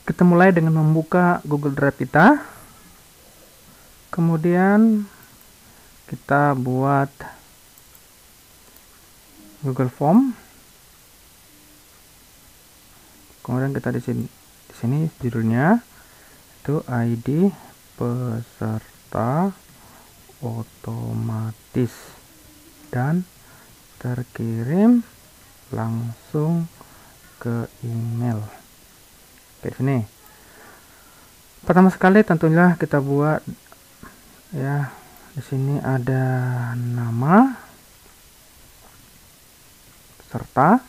Kita mulai dengan membuka Google Drive kita. Kemudian kita buat Google Form. Kemudian kita di sini judulnya itu ID peserta otomatis dan terkirim langsung ke email. Oke, di sini. Pertama sekali tentunya kita buat ya, di sini ada nama peserta.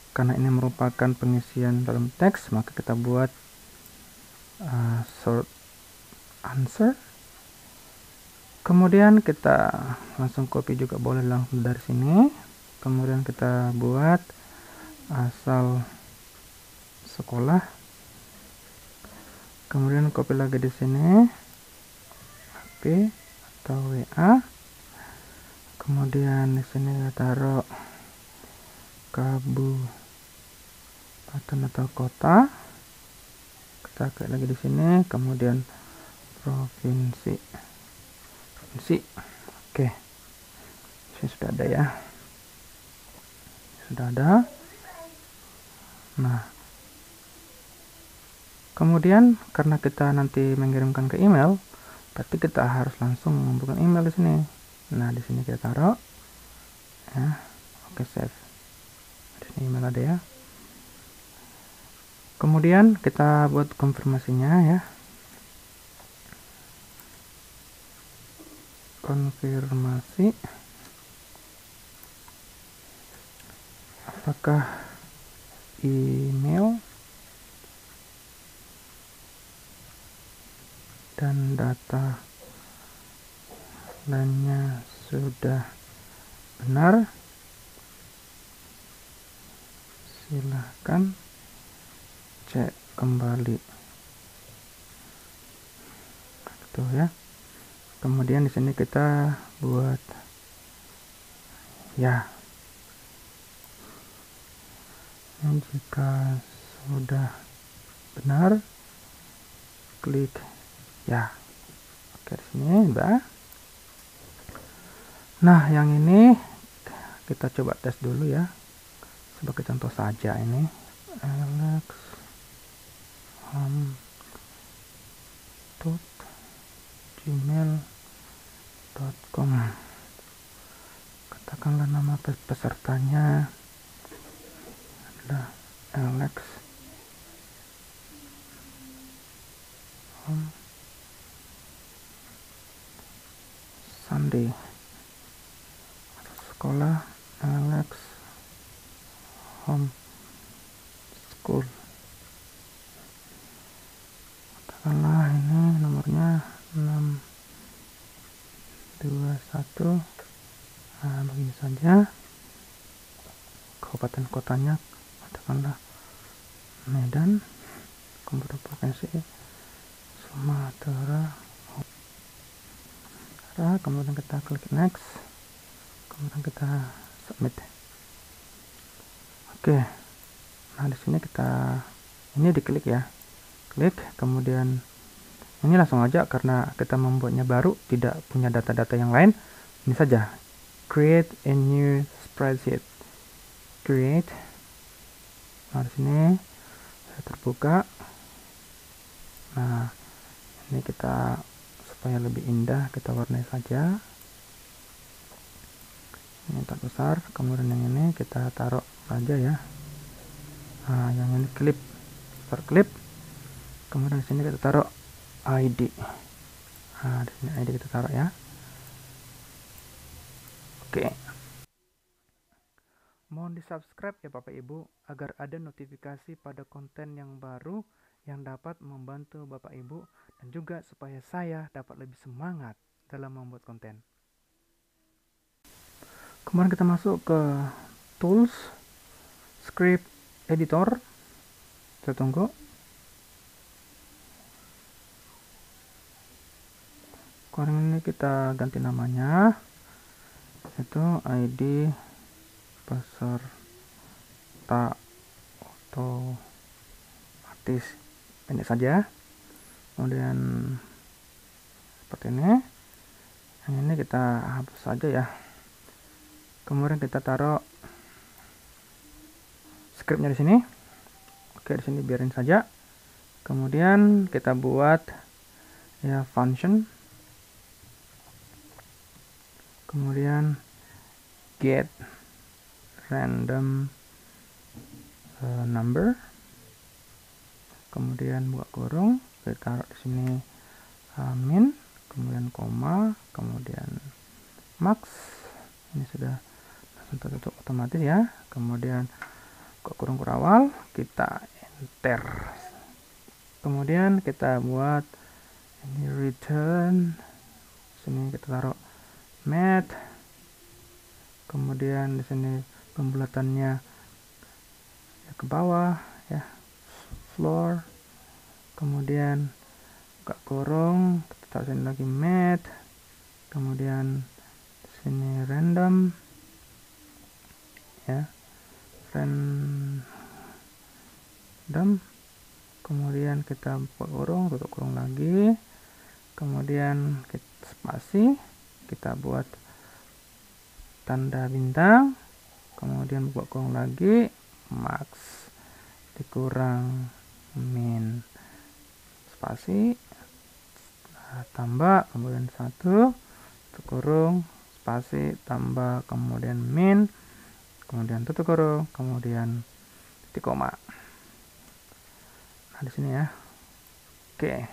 Karena ini merupakan pengisian dalam teks, maka kita buat short answer. Kemudian kita langsung copy juga boleh langsung dari sini. Kemudian kita buat asal sekolah. Kemudian copy lagi di sini HP atau WA. Kemudian di sini kita taruh kabupaten atau kota. Kita klik lagi di sini. Kemudian provinsi. Oke, ini sudah ada ya, sudah ada. Nah, kemudian karena kita nanti mengirimkan ke email, berarti kita harus langsung membuka email di sini. Nah, di sini kita taruh ya. Oke, save. Di sini email ada ya. Kemudian kita buat konfirmasinya ya. Konfirmasi apakah email dan data lainnya sudah benar. Silahkan cek kembali. Gitu ya. Kemudian di sini kita buat ya. Jika sudah benar, klik ya. Oke, di sini udah. Nah, yang ini kita coba tes dulu ya. Sebagai contoh saja ini. Alex gmail.com. Katakanlah nama pesertanya adalah Alex Sunday. Sekolah Alex Home School. Katakanlah ini nomornya 621. Nah, begini saja. Kabupaten kotanya katakanlah Medan. Kemudian provinsi Sumatera. Kemudian kita klik next. Kemudian kita submit. Oke. Nah, di sini kita ini diklik ya. Klik, kemudian ini langsung aja karena kita membuatnya baru, tidak punya data-data yang lain. Ini saja. Create a new spreadsheet. Create. Nah, di sini saya terbuka. Nah, ini kita supaya lebih indah kita warnai saja. Ini tak besar. Kemudian yang ini kita taruh saja ya. Nah, yang ini clip, start clip. Kemudian di sini kita taruh ID. Nah, di sini ID kita taruh ya. Oke. Mohon di-subscribe ya Bapak Ibu agar ada notifikasi pada konten yang baru yang dapat membantu Bapak Ibu dan juga supaya saya dapat lebih semangat dalam membuat konten. Kemudian kita masuk ke Tools, Script Editor. Kita tunggu. Sekarang ini kita ganti namanya, itu ID peserta otomatis pendek saja. Kemudian seperti ini. Yang ini kita hapus saja ya. Kemudian kita taruh scriptnya di sini. Oke, di sini biarin saja. Kemudian kita buat ya function. Kemudian get random number. Kemudian buka kurung, kita taruh di sini min, kemudian koma, kemudian max. Ini sudah langsung tertutup otomatis ya. Kemudian buka kurung kurawal, kita enter. Kemudian kita buat ini return. Sini kita taruh math. Kemudian di sini pembulatannya ya ke bawah ya, floor. Kemudian buka kurung, kita taruh sini lagi math. Kemudian di sini random ya, random. Kemudian kita buka kurung, tutup kurung lagi. Kemudian kita spasi, kita buat tanda bintang. Kemudian buka kurung lagi, max dikurang min, spasi, tambah, kemudian 1, tutup kurung, spasi, tambah, kemudian min, kemudian tutup kurung, kemudian titik koma. Nah, di sini ya. Oke.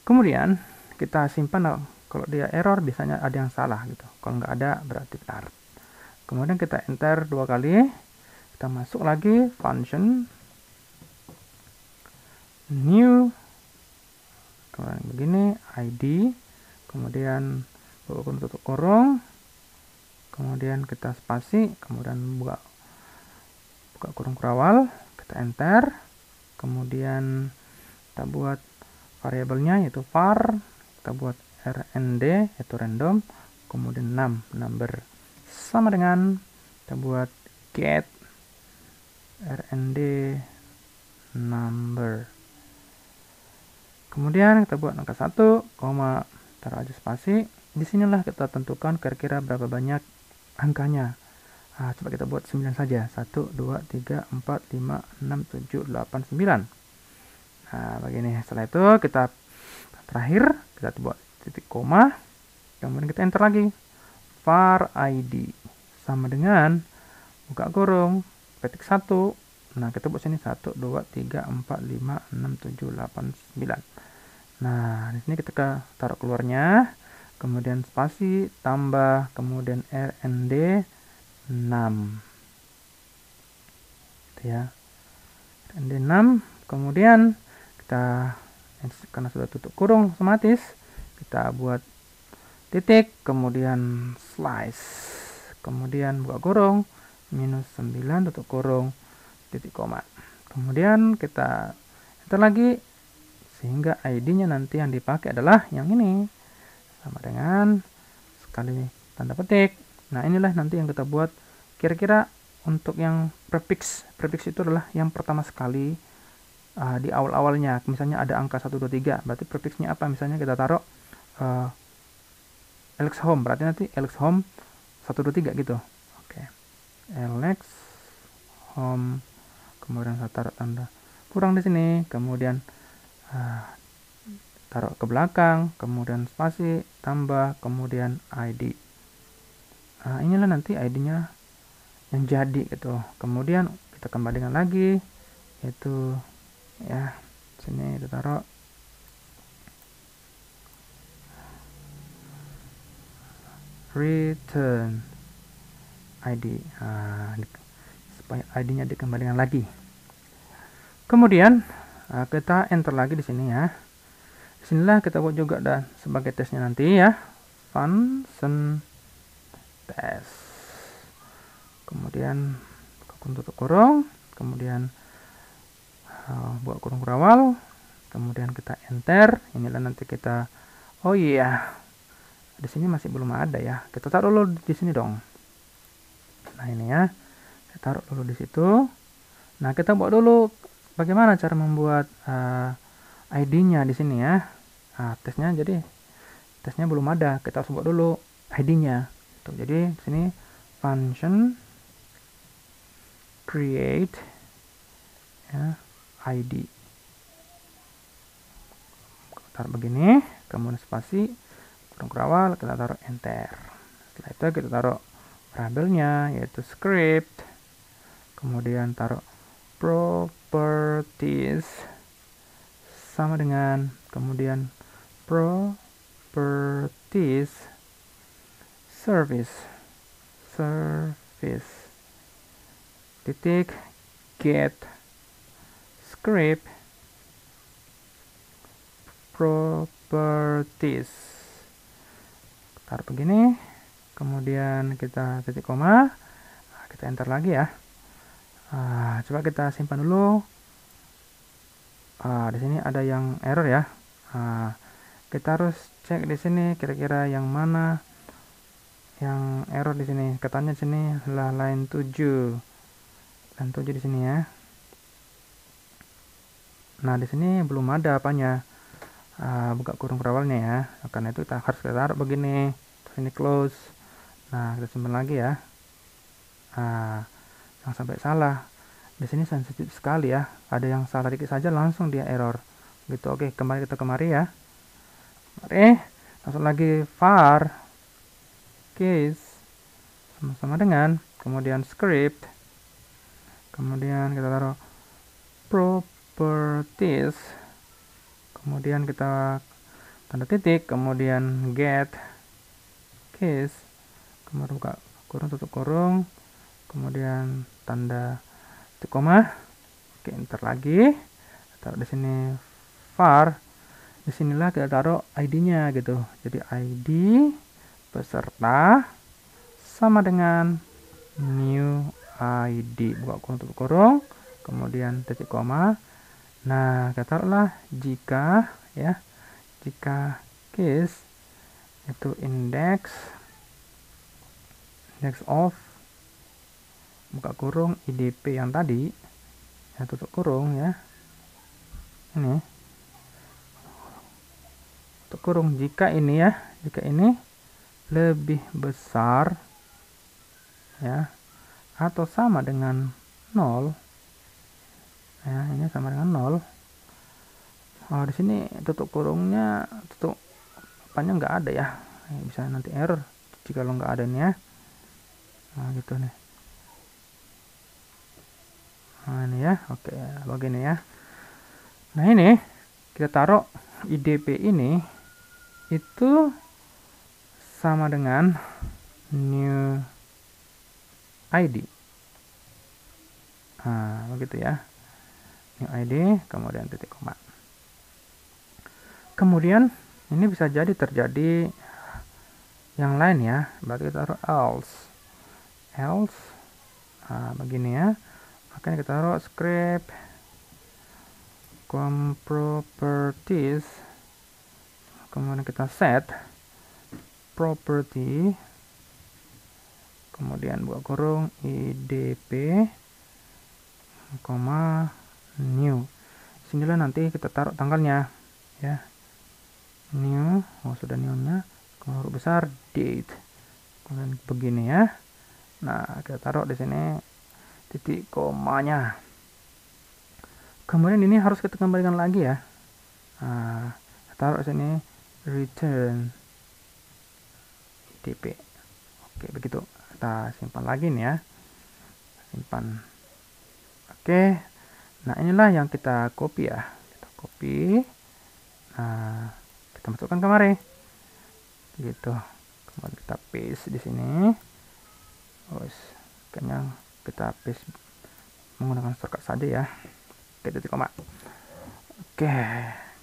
Kemudian kita simpan. Kalau dia error biasanya ada yang salah gitu. Kalau nggak ada berarti benar. Kemudian kita enter 2 kali. Kita masuk lagi function new. Kemudian begini id. Kemudian tutup kurung. Kemudian kita spasi. Kemudian buka kurung kurawal. Kita enter. Kemudian kita buat variabelnya yaitu var, kita buat rnd yaitu random, kemudian number sama dengan kita buat get rnd number. Kemudian kita buat angka 1, taruh aja spasi. Disinilah kita tentukan kira-kira berapa banyak angkanya. Coba kita buat 9 saja. 1, 2, 3, 4, 5, 6, 7, 8, 9. Nah, begini. Setelah itu kita terakhir kita buat titik koma. Kemudian kita enter lagi. var id sama dengan buka kurung, petik 1. Nah, kita buat sini 1, 2, 3, 4, 5, 6, 7, 8, 9. Nah, di sini kita taruh keluarnya. Kemudian spasi, tambah, kemudian rnd 6 gitu ya, rnd 6. Kemudian kita, karena sudah tutup kurung otomatis, kita buat titik, kemudian slice, kemudian buka kurung, minus 9, tutup kurung, titik koma. Kemudian kita enter lagi, sehingga ID-nya nanti yang dipakai adalah yang ini, sama dengan sekali tanda petik. Nah, inilah nanti yang kita buat kira-kira untuk yang prefix. Prefix itu adalah yang pertama sekali di awal-awalnya. Misalnya ada angka 1, 2, 3, berarti prefixnya apa? Misalnya kita taruh Alex Home, berarti nanti Alex Home 1, 2, 3 gitu. Oke. Alex Home, kemudian saya taruh tanda kurang di sini, kemudian taruh ke belakang, kemudian spasi, tambah, kemudian ID. Nah, inilah nanti ID-nya yang jadi gitu. Kemudian kita kembalikan lagi, yaitu ya sini kita taruh return ID, supaya ID-nya dikembalikan lagi. Kemudian kita enter lagi di sini ya. Disinilah kita buat juga dan sebagai tesnya nanti ya, function test. Kemudian tutup kurung, kemudian buat kurung kurawal, kemudian kita enter. Inilah nanti kita, oh iya, di sini masih belum ada ya. Kita taruh dulu di sini dong. Nah, ini ya, kita taruh dulu di situ. Nah, kita buat dulu bagaimana cara membuat ID-nya di sini ya. Tesnya, jadi tesnya belum ada, kita harus buat dulu ID-nya. Jadi di sini function create ya, ID. Taruh begini, kemudian spasi, kurung kurawal, kita taruh enter. Setelah itu kita taruh variabelnya yaitu script, kemudian taruh properties sama dengan, kemudian properties service titik get script properties, taruh begini, kemudian kita titik koma, kita enter lagi ya. Coba kita simpan dulu. Di sini ada yang error ya. Kita harus cek di sini kira-kira yang mana yang error di sini. Katanya di sini adalah line 7. Line 7 di sini ya. Nah, di sini belum ada apanya. Buka kurung kurawalnya ya. Karena itu kita harus taruh begini. Terus ini close. Nah, kita simpan lagi ya. Jangan sampai salah. Di sini sensitif sekali ya. Ada yang salah dikit saja langsung dia error. Gitu. Oke, kembali kita kemari ya. Mari, langsung lagi var case sama-sama dengan, kemudian script, kemudian kita taruh properties, kemudian kita tanda titik, kemudian get case, kemudian buka kurung tutup kurung, kemudian tanda titik koma. Oke, enter lagi, taruh di sini var, disinilah kita taruh ID-nya gitu. Jadi ID peserta sama dengan new ID, buka kurung tutup kurung, kemudian titik koma. Nah, kita taruhlah jika ya, jika case itu index of buka kurung IDP yang tadi ya, tutup kurung ya, ini tutup kurung, jika ini ya, jika ini lebih besar ya atau sama dengan 0 ya, ini sama dengan 0. Di sini tutup kurungnya, tutup apanya nggak ada ya, bisa nanti error jika lo nggak ada nih ya. Nah, gitu nih. Nah, ini ya. Oke, begini ya. Nah, ini kita taruh IDP ini itu sama dengan new ID. Nah, begitu ya. New ID, kemudian titik koma. Kemudian ini bisa jadi terjadi yang lain ya. Berarti kita taruh else. Begini ya. Makanya kita taruh script properties, kemudian kita set property, kemudian buka kurung IDP, new. Sinilah nanti kita taruh tanggalnya ya. New, sudah new-nya, kemudian huruf besar date, kemudian begini ya. Nah, kita taruh di sini titik komanya. Kemudian ini harus kita kembalikan lagi ya. Taruh sini return IDP. Oke, begitu. Kita simpan lagi nih ya. Simpan. Oke. Nah, inilah yang kita copy ya. Kita copy. Nah, kita masukkan kemari. Gitu. Kemudian kita paste di sini. Kayaknya kita paste menggunakan shortcut saja ya. Oke, titik koma. Oke,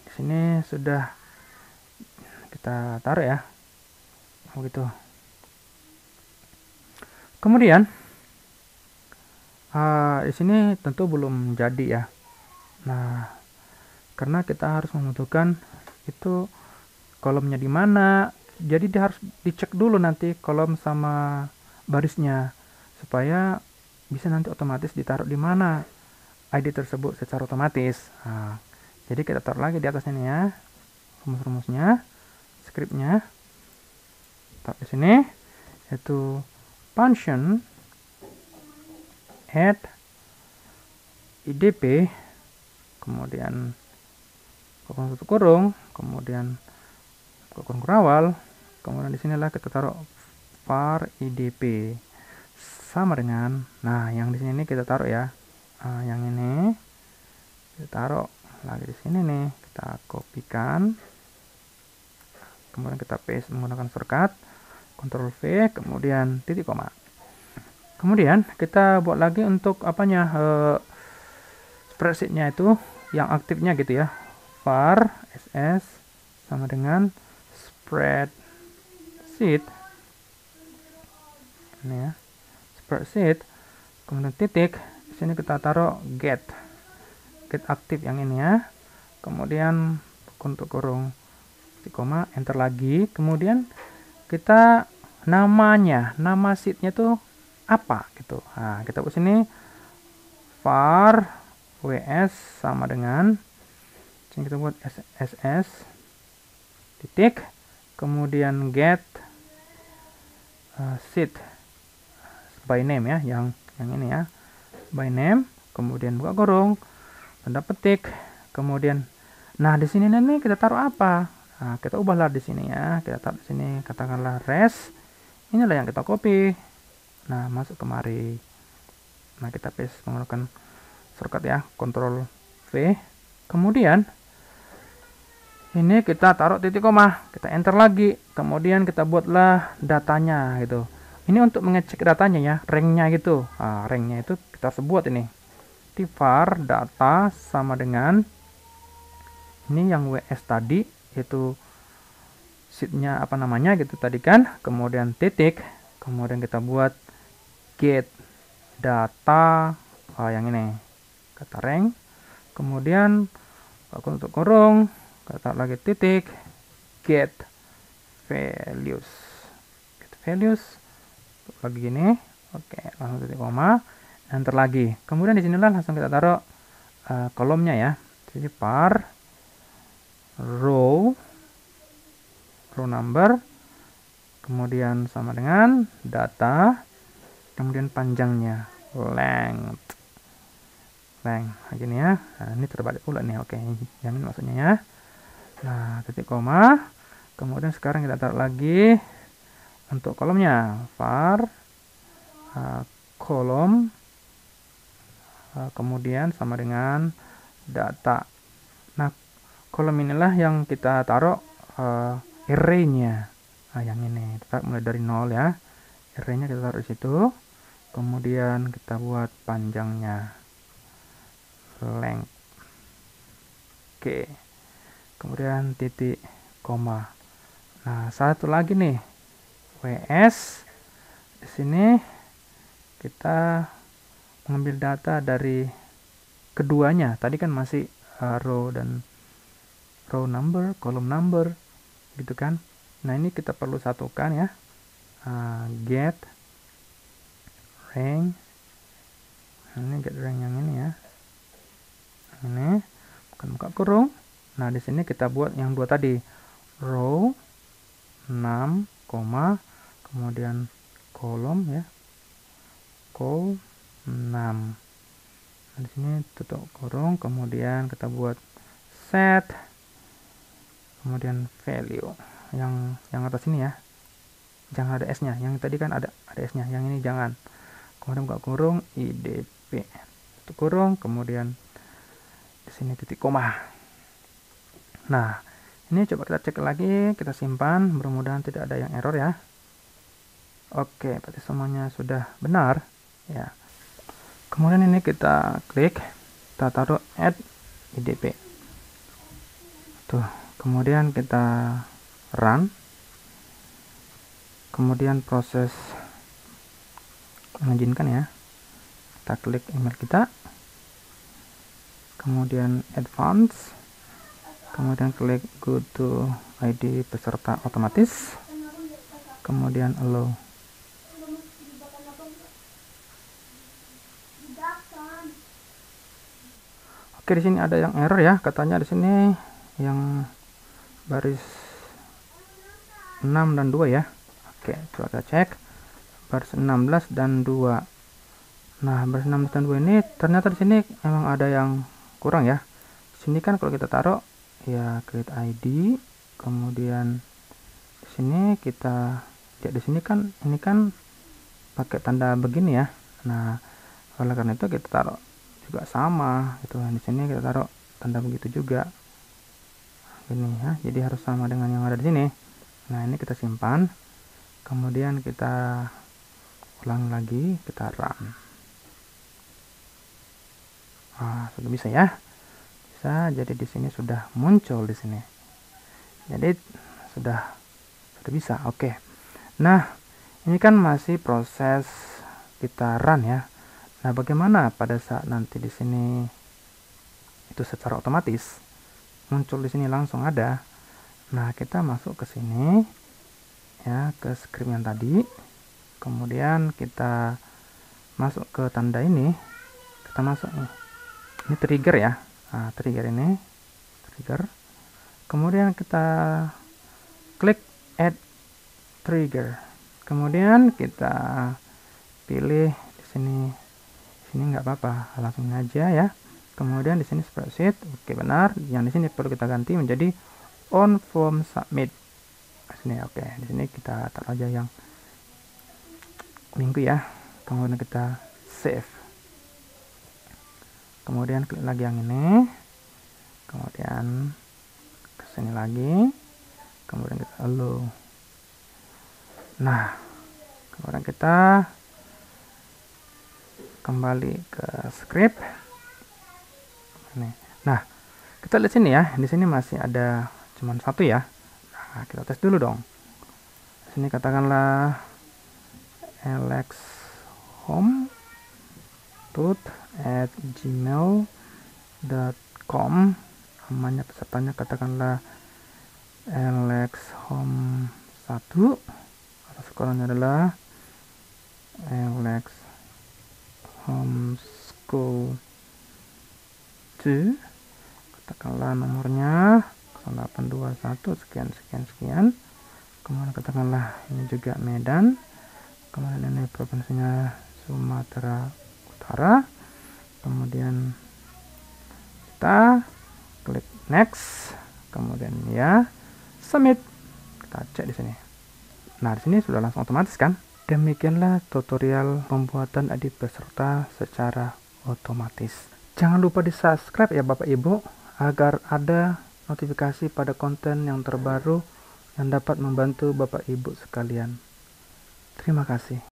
di sini sudah kita taruh ya. Begitu. Kemudian di sini tentu belum jadi ya. Nah, karena kita harus membutuhkan itu kolomnya di mana. Jadi dia harus dicek dulu nanti kolom sama barisnya supaya bisa nanti otomatis ditaruh di mana ID tersebut secara otomatis. Nah, jadi kita taruh lagi di atasnya nih ya, rumus-rumusnya, scriptnya, taruh di sini, yaitu function add idp, kemudian tutup kurung, kemudian kurung awal, kemudian di sinilah kita taruh var idp sama dengan, nah yang di sini kita taruh ya, yang ini kita taruh lagi di sini nih, kita kopikan, kemudian kita paste menggunakan shortcut Ctrl V, kemudian titik koma. Kemudian kita buat lagi untuk apanya, spreadsheetnya itu yang aktifnya gitu ya, var ss sama dengan spreadsheet ini ya, spreadsheet, kemudian titik, di sini kita taruh get aktif yang ini ya, kemudian untuk kurung titik koma, enter lagi, kemudian kita nama sheetnya tuh apa gitu. Nah, kita buat sini var ws sama dengan, sini kita buat ss titik, kemudian get sheet by name ya, yang ini ya, by name, kemudian buka kurung, tanda petik, kemudian nah di sini nih kita taruh apa. Nah, kita ubahlah di sini ya, kita taruh di sini katakanlah res, inilah yang kita copy, nah masuk kemari, nah kita paste menggunakan shortcut ya, Ctrl V, kemudian ini kita taruh titik koma, kita enter lagi, kemudian kita buatlah datanya gitu. Ini untuk mengecek datanya ya, ranknya gitu. Nah, ranknya itu kita sebut ini var data sama dengan ini yang ws tadi, yaitu sheetnya apa namanya gitu tadi kan, kemudian titik, kemudian kita buat get data, yang ini kata rank, kemudian untuk kurung, kata lagi titik, get values lagi gini, oke, langsung titik koma, enter lagi, kemudian di sinilah langsung kita taruh kolomnya ya, jadi var row number, kemudian sama dengan data, kemudian panjangnya length gini ya. Nah, ini terbalik pula nih, oke, yang ini maksudnya ya. Nah, titik koma, kemudian sekarang kita taruh lagi untuk kolomnya var kolom, kemudian sama dengan data. Nah, kolom inilah yang kita taruh array-nya. Nah, yang ini kita mulai dari 0 ya, array-nya kita taruh di situ, kemudian kita buat panjangnya length, oke, kemudian titik koma. Nah, satu lagi nih, ws, di sini kita mengambil data dari keduanya, tadi kan masih row dan row number, column number gitu kan. Nah, ini kita perlu satukan ya, get rank, ini get rank yang ini ya, ini bukan buka kurung. Nah, di sini kita buat yang dua tadi, row 6, kemudian kolom ya, col 6. Nah, di sini tutup kurung, kemudian kita buat set, kemudian value yang atas ini ya, jangan ada s-nya, yang tadi kan ada s-nya, yang ini jangan, kemudian buka kurung idp, tutup kurung, kemudian di sini titik koma. Nah, ini coba kita cek lagi, kita simpan, mudah-mudahan tidak ada yang error ya. Oke, berarti semuanya sudah benar ya. Kemudian ini kita klik, kita taruh add idp tuh, kemudian kita run, kemudian proses mengizinkan ya, kita klik email kita, kemudian advance, kemudian klik go to ID peserta otomatis, kemudian allow. Oke, di sini ada yang error ya, katanya di sini yang baris 6 dan 2 ya. Oke, coba kita cek baris 16 dan 2. Nah, baris 16 dan 2 ini ternyata di sini memang ada yang kurang ya. Di sini kan kalau kita taruh ya create ID, kemudian di sini kita lihat di sini kan ini kan pakai tanda begini ya. Nah, oleh karena itu kita taruh juga sama gitu. Di sini kita taruh tanda begitu juga. Ini ya, jadi harus sama dengan yang ada di sini. Nah, ini kita simpan. Kemudian kita ulang lagi, kita run. Sudah bisa ya. Bisa, jadi di sini sudah muncul di sini. Jadi sudah bisa. Oke. Nah, ini kan masih proses kita run ya. Nah, bagaimana pada saat nanti di sini itu secara otomatis muncul di sini langsung ada. Nah, kita masuk ke sini ya, ke script yang tadi. Kemudian kita masuk ke tanda ini. Kita masuk nih. Ini trigger ya. Nah, trigger ini. Trigger. Kemudian kita klik add trigger. Kemudian kita pilih di sini. Di sini nggak apa-apa, langsung aja ya. Kemudian di sini spreadsheet, oke benar. Yang di sini perlu kita ganti menjadi on form submit. Di sini oke. Di sini kita taruh aja yang minggu ya. Kemudian kita save. Kemudian klik lagi yang ini. Kemudian ke sini lagi. Kemudian kita allow. Nah, kemudian kita kembali ke script. Nah, kita lihat sini ya. Di sini masih ada cuman satu ya. Nah, kita tes dulu dong. Di sini katakanlah Alex Home @gmail.com. namanya pesertanya katakanlah Alex Home 1 atau sekolahnya adalah Alex Home School 2. Katakanlah nomornya 0821 sekian sekian sekian. Kemudian katakanlah ini juga Medan. Kemudian ini provinsinya Sumatera Utara. Kemudian kita klik next. Kemudian ya submit. Kita cek di sini. Nah, di sini sudah langsung otomatis kan? Demikianlah tutorial pembuatan adik peserta secara otomatis. Jangan lupa di subscribe ya Bapak Ibu, agar ada notifikasi pada konten yang terbaru yang dapat membantu Bapak Ibu sekalian. Terima kasih.